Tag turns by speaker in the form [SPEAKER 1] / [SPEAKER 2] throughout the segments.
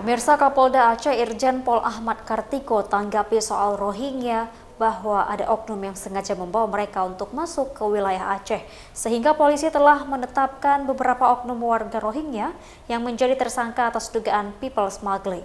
[SPEAKER 1] Pemirsa, Kapolda Aceh Irjen Pol Ahmad Kartiko tanggapi soal Rohingya bahwa ada oknum yang sengaja membawa mereka untuk masuk ke wilayah Aceh, sehingga polisi telah menetapkan beberapa oknum warga Rohingya yang menjadi tersangka atas dugaan people smuggling.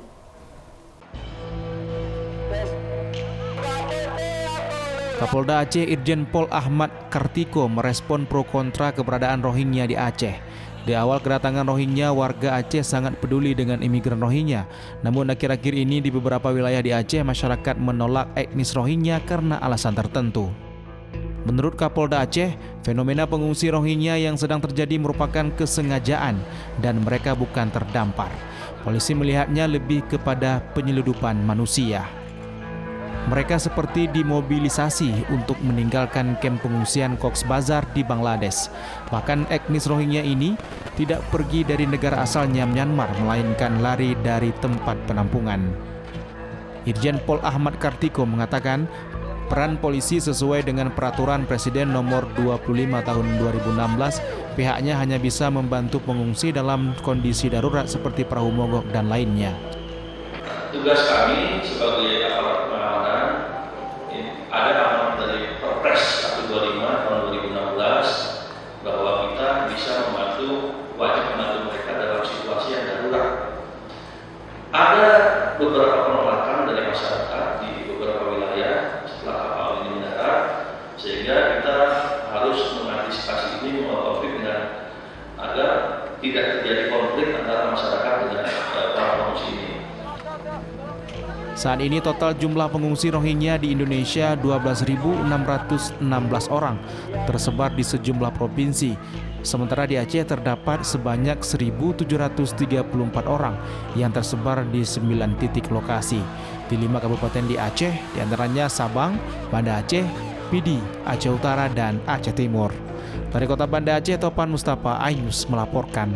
[SPEAKER 2] Kapolda Aceh Irjen Pol Ahmad Kartiko merespon pro kontra keberadaan Rohingya di Aceh. Di awal kedatangan Rohingya, warga Aceh sangat peduli dengan imigran Rohingya. Namun akhir-akhir ini di beberapa wilayah di Aceh, masyarakat menolak etnis Rohingya karena alasan tertentu. Menurut Kapolda Aceh, fenomena pengungsi Rohingya yang sedang terjadi merupakan kesengajaan dan mereka bukan terdampar. Polisi melihatnya lebih kepada penyeludupan manusia. Mereka seperti dimobilisasi untuk meninggalkan kamp pengungsian Cox's Bazar di Bangladesh. Bahkan etnis Rohingya ini tidak pergi dari negara asalnya Myanmar, melainkan lari dari tempat penampungan. Irjen Pol Ahmad Kartiko mengatakan, peran polisi sesuai dengan peraturan Presiden nomor 25 tahun 2016, pihaknya hanya bisa membantu pengungsi dalam kondisi darurat seperti perahu mogok dan lainnya.
[SPEAKER 3] Tugas kami sebagai aparat pengamanan, ada amanat dari Perpres 125 tahun 2016 bahwa kita bisa wajib membantu mereka dalam situasi yang darurat. Ada beberapa penolakan dari masyarakat di beberapa wilayah setelah kapal ini mendarat, sehingga kita harus mengantisipasi ini, konflik dengan agar tidak terjadi konflik antara masyarakat dengan para pengungsi ini.
[SPEAKER 2] Saat ini total jumlah pengungsi Rohingya di Indonesia 12.616 orang, tersebar di sejumlah provinsi. Sementara di Aceh terdapat sebanyak 1.734 orang yang tersebar di 9 titik lokasi. Di 5 kabupaten di Aceh, diantaranya Sabang, Banda Aceh, Pidi, Aceh Utara, dan Aceh Timur. Dari Kota Banda Aceh, Topan Mustafa Ayus melaporkan.